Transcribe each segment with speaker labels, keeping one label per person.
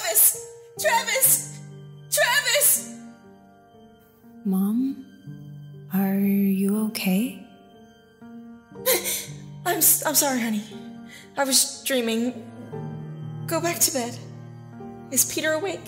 Speaker 1: Travis! Travis! Travis!
Speaker 2: Mom? Are you okay?
Speaker 1: I'm sorry, honey. I was dreaming. Go back to bed. Is Peter awake?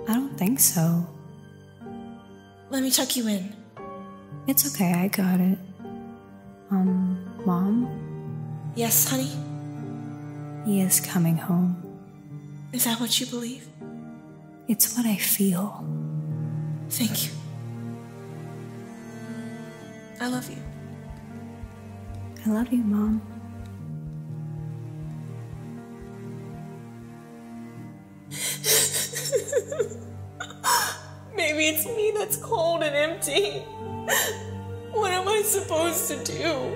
Speaker 2: I don't think so.
Speaker 1: Let me tuck you in.
Speaker 2: It's okay, I got it. Mom?
Speaker 1: Yes, honey?
Speaker 2: He is coming home.
Speaker 1: Is that what you believe?
Speaker 2: It's what I feel.
Speaker 1: Thank you. I love you.
Speaker 2: I love you, Mom.
Speaker 1: Maybe it's me that's cold and empty. What am I supposed to do?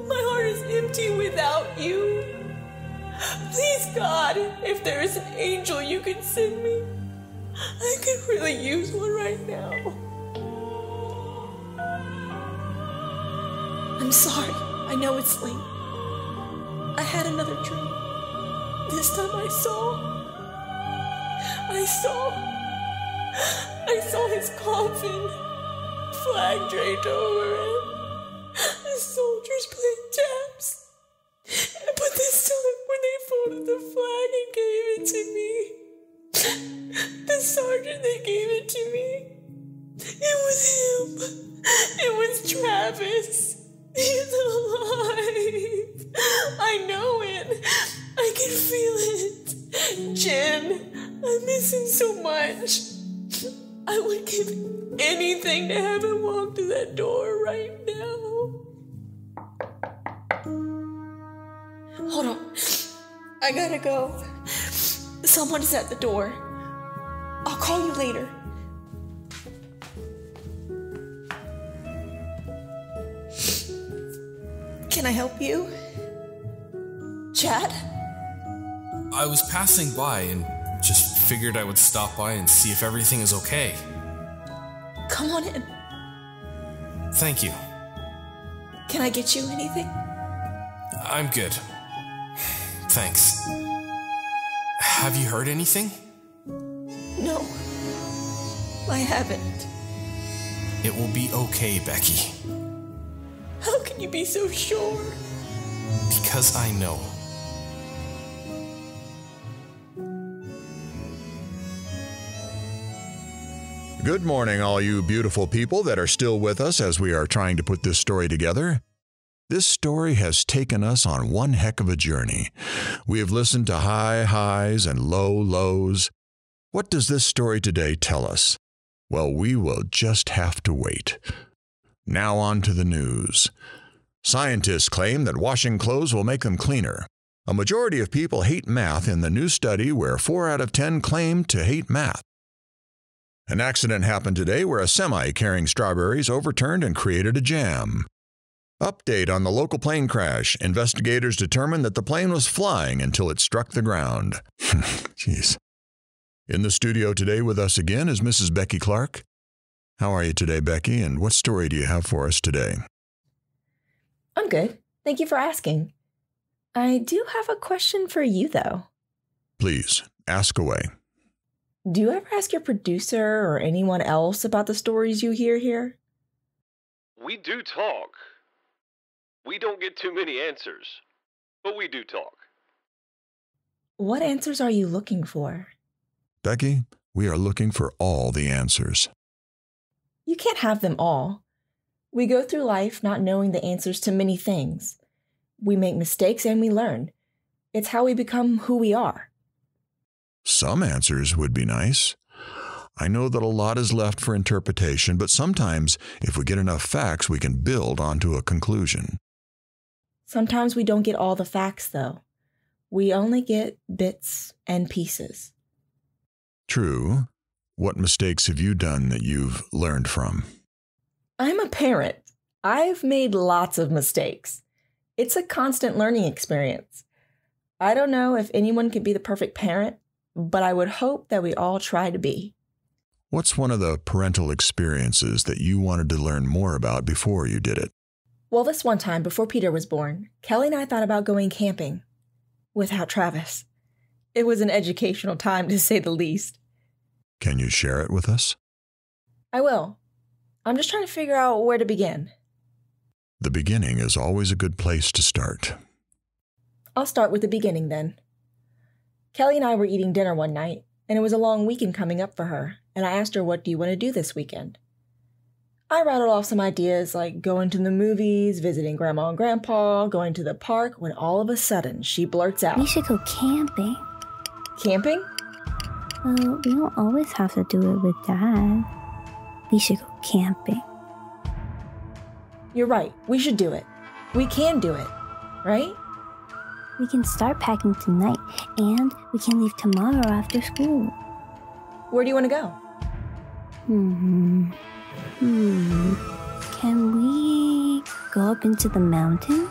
Speaker 1: My heart is empty without you. Please, God, if there is an angel you can send me, I could really use one right now. I'm sorry. I know it's late. I had another dream. This time I saw his coffin, flag draped over him, the soldiers playing taps. But this time when they folded the flag and gave it to me, the sergeant that gave it to me, it was him. It was Travis. He's alive. I know it. I can feel it. Jen, I miss him so much. I would give anything to have him walk through that door right now. Hold on. I gotta go. Someone is at the door. I'll call you later. Can I help you? Chad?
Speaker 3: I was passing by and just figured I would stop by and see if everything is okay.
Speaker 1: Come on in.
Speaker 3: Thank you.
Speaker 1: Can I get you anything?
Speaker 3: I'm good. Thanks. Have you heard anything?
Speaker 1: No. I haven't.
Speaker 3: It will be okay, Becky.
Speaker 1: How can you be so sure?
Speaker 3: Because I know.
Speaker 4: Good morning, all you beautiful people that are still with us as we are trying to put this story together. This story has taken us on one heck of a journey. We have listened to high highs and low lows. What does this story today tell us? Well, we will just have to wait. Now on to the news. Scientists claim that washing clothes will make them cleaner. A majority of people hate math in the new study where 4 out of 10 claim to hate math. An accident happened today where a semi carrying strawberries overturned and created a jam. Update on the local plane crash. Investigators determined that the plane was flying until it struck the ground. Jeez. In the studio today with us again is Mrs. Becky Clark. How are you today, Becky, and what story do you have for us today?
Speaker 5: I'm good. Thank you for asking. I do have a question for you, though.
Speaker 4: Please, ask away.
Speaker 5: Do you ever ask your producer or anyone else about the stories you hear here?
Speaker 6: We do talk. We don't get too many answers, but we do talk.
Speaker 5: What answers are you looking for?
Speaker 4: Becky, we are looking for all the answers.
Speaker 5: You can't have them all. We go through life not knowing the answers to many things. We make mistakes and we learn. It's how we become who we are.
Speaker 4: Some answers would be nice. I know that a lot is left for interpretation, but sometimes if we get enough facts, we can build onto a conclusion.
Speaker 5: Sometimes we don't get all the facts, though. We only get bits and pieces.
Speaker 4: True. What mistakes have you done that you've learned from?
Speaker 5: I'm a parent. I've made lots of mistakes. It's a constant learning experience. I don't know if anyone can be the perfect parent, but I would hope that we all try to be.
Speaker 4: What's one of the parental experiences that you wanted to learn more about before you did it?
Speaker 5: Well, this one time before Peter was born, Kelly and I thought about going camping. without Tavis. It was an educational time, to say the least.
Speaker 4: Can you share it with us?
Speaker 5: I will. I'm just trying to figure out where to begin.
Speaker 4: The beginning is always a good place to start.
Speaker 5: I'll start with the beginning then. Kelly and I were eating dinner one night, and it was a long weekend coming up for her, and I asked her, what do you want to do this weekend? I rattled off some ideas like going to the movies, visiting Grandma and Grandpa, going to the park, when all of a sudden she blurts out,
Speaker 2: We should go camping.
Speaker 5: Camping?
Speaker 2: Well, we don't always have to do it with Dad. We should go camping.
Speaker 5: You're right, we should do it. We can do it, right?
Speaker 2: We can start packing tonight, and we can leave tomorrow after school.
Speaker 5: Where do you want to go?
Speaker 2: Can we go up into the mountain?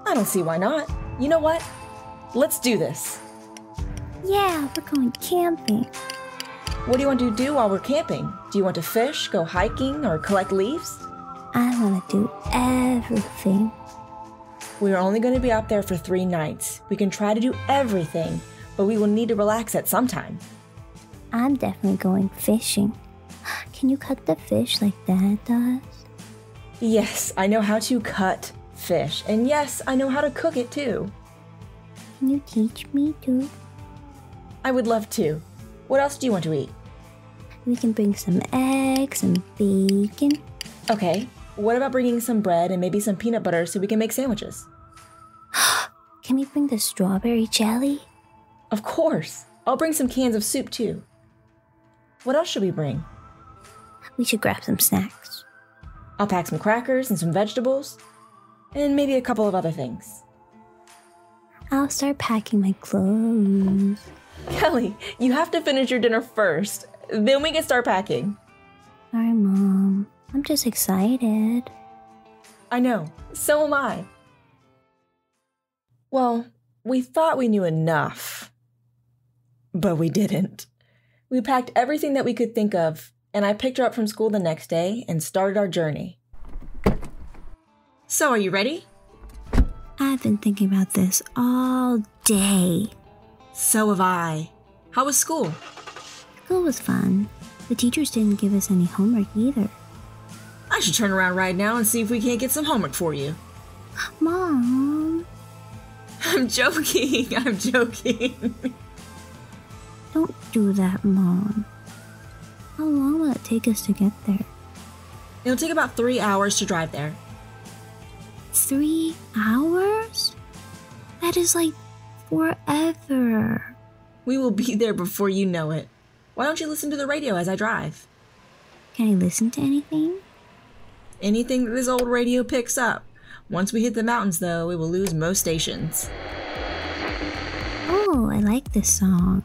Speaker 5: I don't see why not. You know what? Let's do this.
Speaker 2: Yeah, we're going camping.
Speaker 5: What do you want to do while we're camping? Do you want to fish, go hiking, or collect leaves?
Speaker 2: I want to do everything.
Speaker 5: We are only going to be out there for 3 nights. We can try to do everything, but we will need to relax at some time.
Speaker 2: I'm definitely going fishing. Can you cut the fish like Dad does?
Speaker 5: Yes, I know how to cut fish. And yes, I know how to cook it too.
Speaker 2: Can you teach me too?
Speaker 5: I would love to. What else do you want to eat?
Speaker 2: We can bring some eggs and bacon.
Speaker 5: Okay, what about bringing some bread and maybe some peanut butter so we can make sandwiches?
Speaker 2: Can we bring the strawberry jelly?
Speaker 5: Of course. I'll bring some cans of soup too. What else should we bring?
Speaker 2: We should grab some snacks.
Speaker 5: I'll pack some crackers and some vegetables, and maybe a couple of other things.
Speaker 2: I'll start packing my clothes.
Speaker 5: Kelly, you have to finish your dinner first. Then we can start packing.
Speaker 2: Sorry, Mom. I'm just excited.
Speaker 5: I know. So am I. Well, we thought we knew enough. But we didn't. We packed everything that we could think of, and I picked her up from school the next day and started our journey. So, are you ready?
Speaker 2: I've been thinking about this all day.
Speaker 5: So have I. How was school?
Speaker 2: School was fun. The teachers didn't give us any homework either.
Speaker 5: I should turn around right now and see if we can't get some homework for you.
Speaker 2: Mom!
Speaker 5: I'm joking. I'm joking.
Speaker 2: Don't do that, Mom. How long will it take us to get there?
Speaker 5: It'll take about 3 hours to drive there.
Speaker 2: 3 hours? That is like forever.
Speaker 5: We will be there before you know it. Why don't you listen to the radio as I drive?
Speaker 2: Can I listen to anything?
Speaker 5: Anything that this old radio picks up. Once we hit the mountains, though, it will lose most stations.
Speaker 2: Oh, I like this song.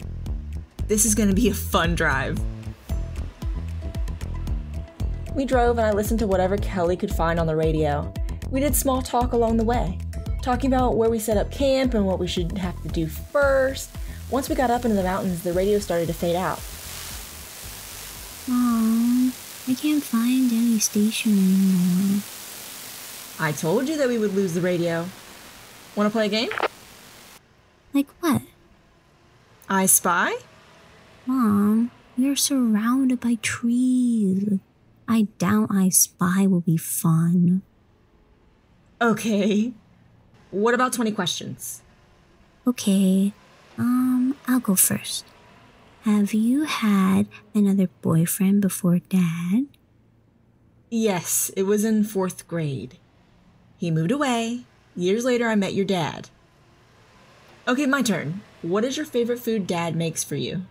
Speaker 5: This is going to be a fun drive. We drove and I listened to whatever Kelly could find on the radio. We did small talk along the way, talking about where we set up camp and what we should have to do first. Once we got up into the mountains, the radio started to fade out.
Speaker 2: Mom, I can't find any station anymore.
Speaker 5: I told you that we would lose the radio. Want to play a game?
Speaker 2: Like what?
Speaker 5: I Spy?
Speaker 2: Mom, we are surrounded by trees. I doubt I Spy will be fun.
Speaker 5: Okay. What about 20 questions?
Speaker 2: Okay, I'll go first. Have you had another boyfriend before Dad?
Speaker 5: Yes, it was in 4th grade. He moved away. Years later, I met your dad. Okay, my turn. What is your favorite food Dad makes for you?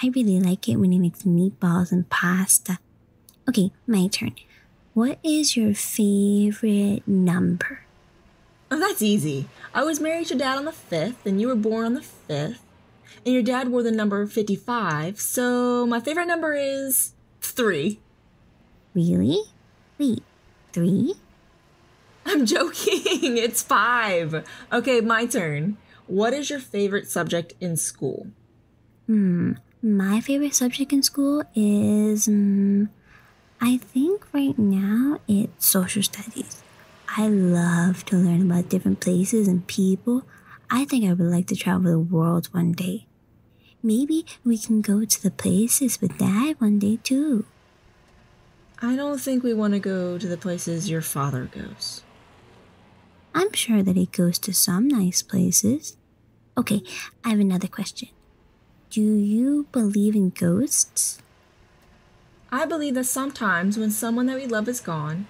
Speaker 2: I really like it when he makes meatballs and pasta. Okay, my turn. What is your favorite number?
Speaker 5: Oh, that's easy. I was married to Dad on the 5th, and you were born on the 5th. And your dad wore the number 55, so my favorite number is 3.
Speaker 2: Really? Wait, 3?
Speaker 5: I'm joking. It's 5. Okay, my turn. What is your favorite subject in school?
Speaker 2: My favorite subject in school is, I think right now it's social studies. I love to learn about different places and people. I think I would like to travel the world one day. Maybe we can go to the places with Dad one day too.
Speaker 5: I don't think we want to go to the places your father goes.
Speaker 2: I'm sure that he goes to some nice places. Okay, I have another question. Do you believe in ghosts?
Speaker 5: I believe that sometimes when someone that we love is gone,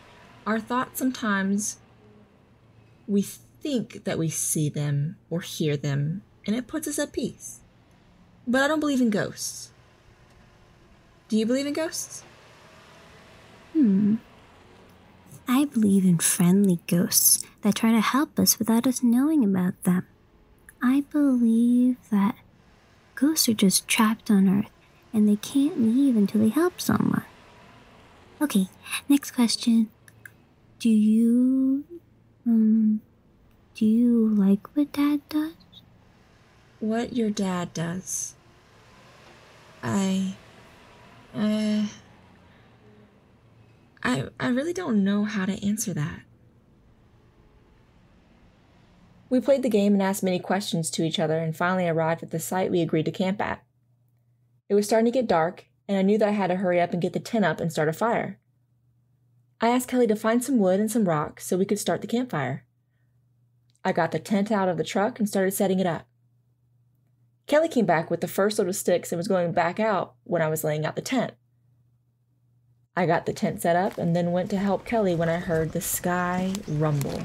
Speaker 5: our thoughts sometimes we think that we see them or hear them, and it puts us at peace. But I don't believe in ghosts. Do you believe in ghosts?
Speaker 2: I believe in friendly ghosts that try to help us without us knowing about them. I believe that ghosts are just trapped on Earth and they can't leave until they help someone. Okay, next question. Do you like what Dad does?
Speaker 5: What your dad does? I really don't know how to answer that. We played the game and asked many questions to each other and finally arrived at the site we agreed to camp at. It was starting to get dark, and I knew that I had to hurry up and get the tent up and start a fire. I asked Kelly to find some wood and some rocks so we could start the campfire. I got the tent out of the truck and started setting it up. Kelly came back with the first load of sticks and was going back out when I was laying out the tent. I got the tent set up and then went to help Kelly when I heard the sky rumble.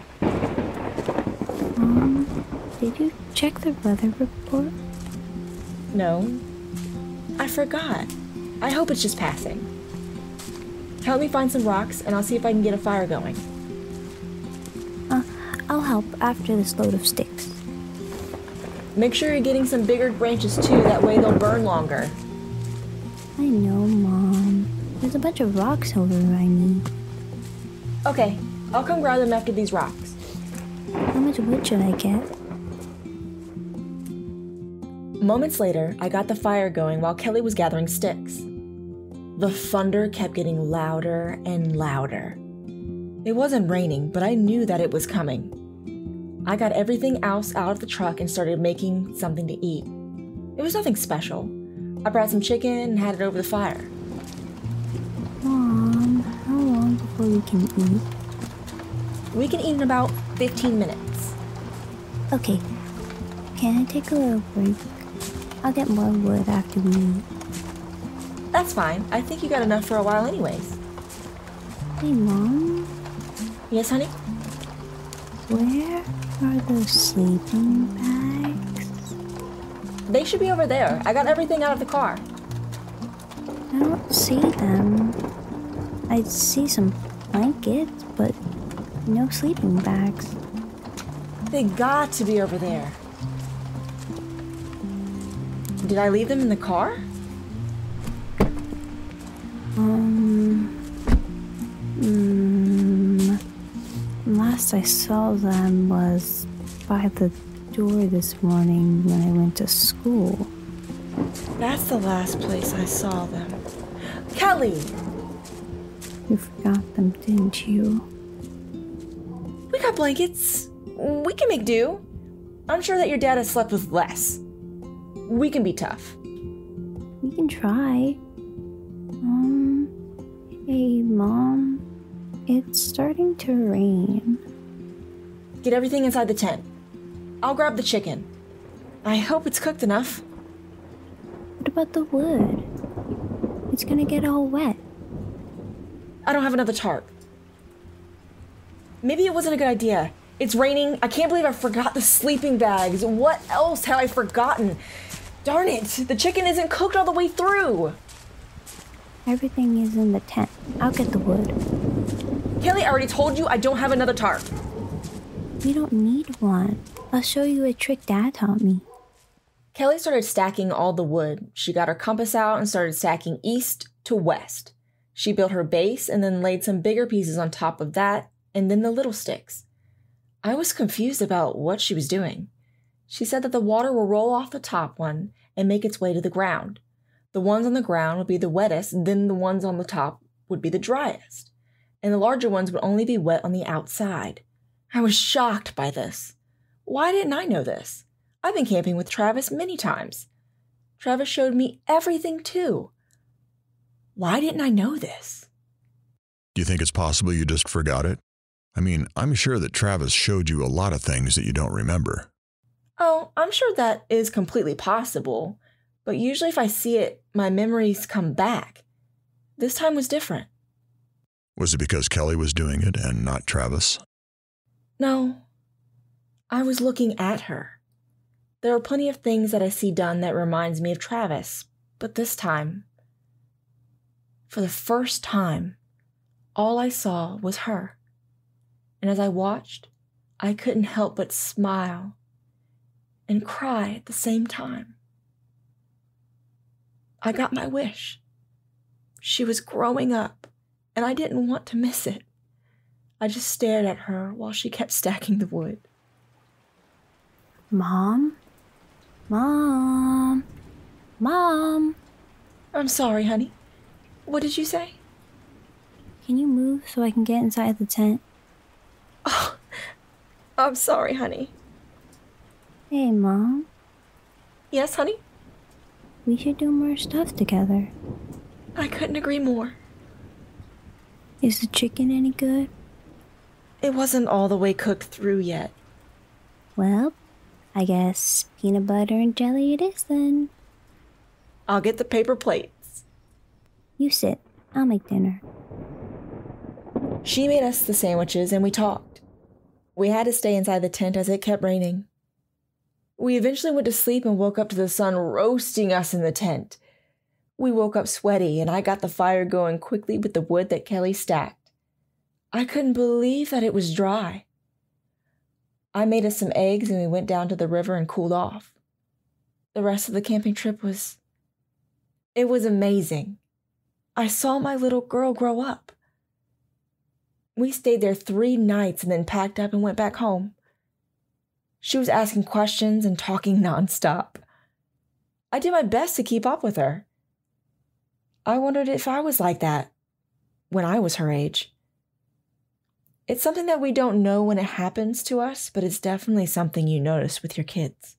Speaker 2: Did you check the weather report?
Speaker 5: No. I forgot. I hope it's just passing. Help me find some rocks and I'll see if I can get a fire going.
Speaker 2: I'll help after this load of sticks.
Speaker 5: Make sure you're getting some bigger branches too, that way they'll burn longer.
Speaker 2: I know, Mom. There's a bunch of rocks over where I need.
Speaker 5: Okay, I'll come grab them after these rocks.
Speaker 2: How much wood should I get?
Speaker 5: Moments later, I got the fire going while Kelly was gathering sticks. The thunder kept getting louder and louder. It wasn't raining, but I knew that it was coming. I got everything else out of the truck and started making something to eat. It was nothing special. I brought some chicken and had it over the fire.
Speaker 2: Mom, how long before we can eat?
Speaker 5: We can eat in about 15 minutes.
Speaker 2: Okay, can I take a little break? I'll get more wood after we eat.
Speaker 5: That's fine. I think you got enough for a while anyways.
Speaker 2: Hey, Mom?
Speaker 5: Yes, honey?
Speaker 2: Where are those sleeping bags?
Speaker 5: They should be over there. I got everything out of the car.
Speaker 2: I don't see them. I see some blankets, but no sleeping bags.
Speaker 5: They got to be over there. Did I leave them in the car?
Speaker 2: Last I saw them was by the door this morning when I went to school.
Speaker 5: That's the last place I saw them. Kelly!
Speaker 2: You forgot them, didn't you?
Speaker 5: We got blankets. We can make do. I'm sure that your dad has slept with less. We can be tough.
Speaker 2: We can try. Hey, Mom. It's starting to rain.
Speaker 5: Get everything inside the tent. I'll grab the chicken. I hope it's cooked enough.
Speaker 2: What about the wood? It's gonna get all wet.
Speaker 5: I don't have another tarp. Maybe it wasn't a good idea. It's raining. I can't believe I forgot the sleeping bags. What else have I forgotten? Darn it, the chicken isn't cooked all the way through.
Speaker 2: Everything is in the tent. I'll get the wood.
Speaker 5: Kelly, I already told you I don't have another tarp.
Speaker 2: You don't need one. I'll show you a trick Dad taught me.
Speaker 5: Kelly started stacking all the wood. She got her compass out and started stacking east to west. She built her base and then laid some bigger pieces on top of that, and then the little sticks. I was confused about what she was doing. She said that the water will roll off the top one and make its way to the ground. The ones on the ground would be the wettest, then the ones on the top would be the driest. And the larger ones would only be wet on the outside. I was shocked by this. Why didn't I know this? I've been camping with Tavis many times. Tavis showed me everything too. Why didn't I know this?
Speaker 4: Do you think it's possible you just forgot it? I mean, I'm sure that Tavis showed you a lot of things that you don't remember.
Speaker 5: Oh, I'm sure that is completely possible, but usually if I see it, my memories come back. This time was different.
Speaker 4: Was it because Kelly was doing it and not Tavis?
Speaker 5: No, I was looking at her. There are plenty of things that I see done that reminds me of Tavis, but this time, for the first time, all I saw was her. And as I watched, I couldn't help but smile and cry at the same time. I got my wish. She was growing up, and I didn't want to miss it. I just stared at her while she kept stacking the wood.
Speaker 2: Mom? Mom? Mom?
Speaker 5: I'm sorry, honey. What did you say?
Speaker 2: Can you move so I can get inside the tent?
Speaker 5: Oh, I'm sorry, honey.
Speaker 2: Hey, Mom.
Speaker 5: Yes, honey?
Speaker 2: We should do more stuff together.
Speaker 5: I couldn't agree more.
Speaker 2: Is the chicken any good?
Speaker 5: It wasn't all the way cooked through yet.
Speaker 2: Well, I guess peanut butter and jelly it is then.
Speaker 5: I'll get the paper plates.
Speaker 2: You sit. I'll make dinner.
Speaker 5: She made us the sandwiches and we talked. We had to stay inside the tent as it kept raining. We eventually went to sleep and woke up to the sun roasting us in the tent. We woke up sweaty and I got the fire going quickly with the wood that Kelly stacked. I couldn't believe that it was dry. I made us some eggs and we went down to the river and cooled off. The rest of the camping trip was amazing. I saw my little girl grow up. We stayed there 3 nights and then packed up and went back home. She was asking questions and talking nonstop. I did my best to keep up with her. I wondered if I was like that when I was her age. It's something that we don't know when it happens to us, but it's definitely something you notice with your kids.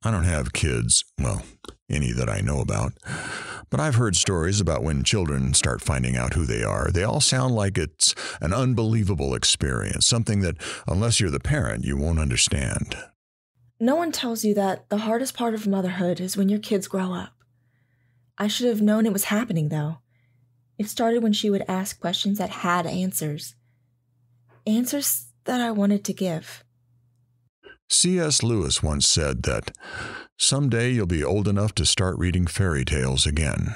Speaker 4: I don't have kids, well, any that I know about. But I've heard stories about when children start finding out who they are. They all sound like it's an unbelievable experience, something that, unless you're the parent, you won't understand.
Speaker 5: No one tells you that the hardest part of motherhood is when your kids grow up. I should have known it was happening, though. It started when she would ask questions that had answers. Answers that I wanted to give.
Speaker 4: C.S. Lewis once said that someday you'll be old enough to start reading fairy tales again.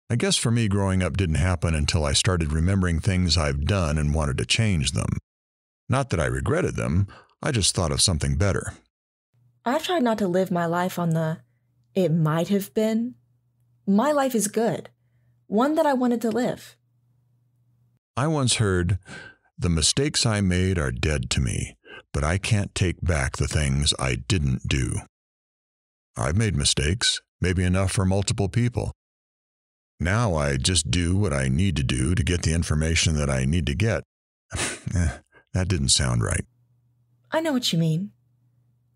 Speaker 4: I guess for me, growing up didn't happen until I started remembering things I've done and wanted to change them. Not that I regretted them, I just thought of something better.
Speaker 5: I've tried not to live my life on the "it might have been." My life is good, one that I wanted to live.
Speaker 4: I once heard, "The mistakes I made are dead to me, but I can't take back the things I didn't do." I've made mistakes, maybe enough for multiple people. Now I just do what I need to do to get the information that I need to get. That didn't sound right.
Speaker 5: I know what you mean.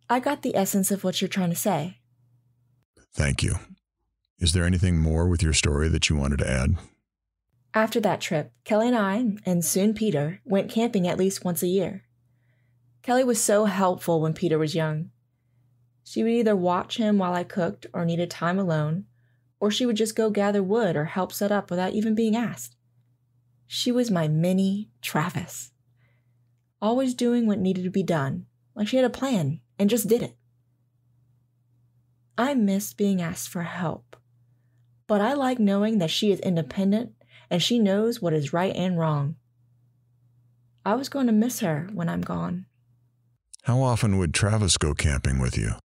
Speaker 5: I got the essence of what you're trying to say.
Speaker 4: Thank you. Is there anything more with your story that you wanted to add?
Speaker 5: After that trip, Kelly and I, and soon Peter, went camping at least once a year. Kelly was so helpful when Peter was young. She would either watch him while I cooked or needed time alone, or she would just go gather wood or help set up without even being asked. She was my mini Tavis. Always doing what needed to be done, like she had a plan and just did it. I miss being asked for help, but I like knowing that she is independent and she knows what is right and wrong. I was going to miss her when I'm gone.
Speaker 4: How often would Tavis go camping with you?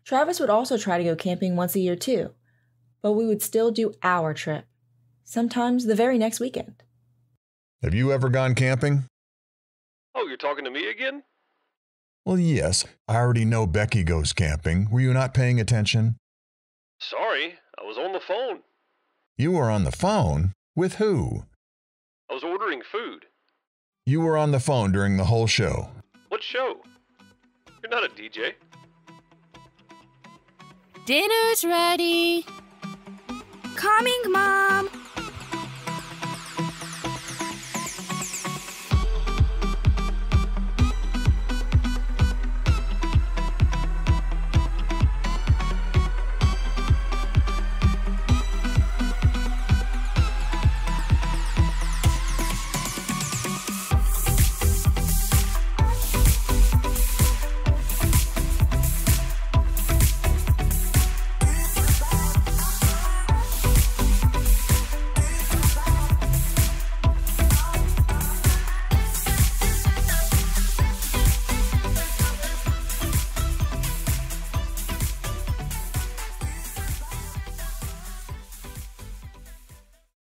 Speaker 5: Tavis would also try to go camping once a year too, but we would still do our trip, sometimes the very next weekend.
Speaker 4: Have you ever gone camping?
Speaker 6: Oh, you're talking to me again?
Speaker 4: Well, yes. I already know Becky goes camping. Were you not paying attention?
Speaker 6: Sorry, I was on the phone.
Speaker 4: You were on the phone? With who?
Speaker 6: I was ordering food.
Speaker 4: You were on the phone during the whole show.
Speaker 6: What show? You're not a DJ.
Speaker 7: Dinner's ready.
Speaker 8: Coming, Mom.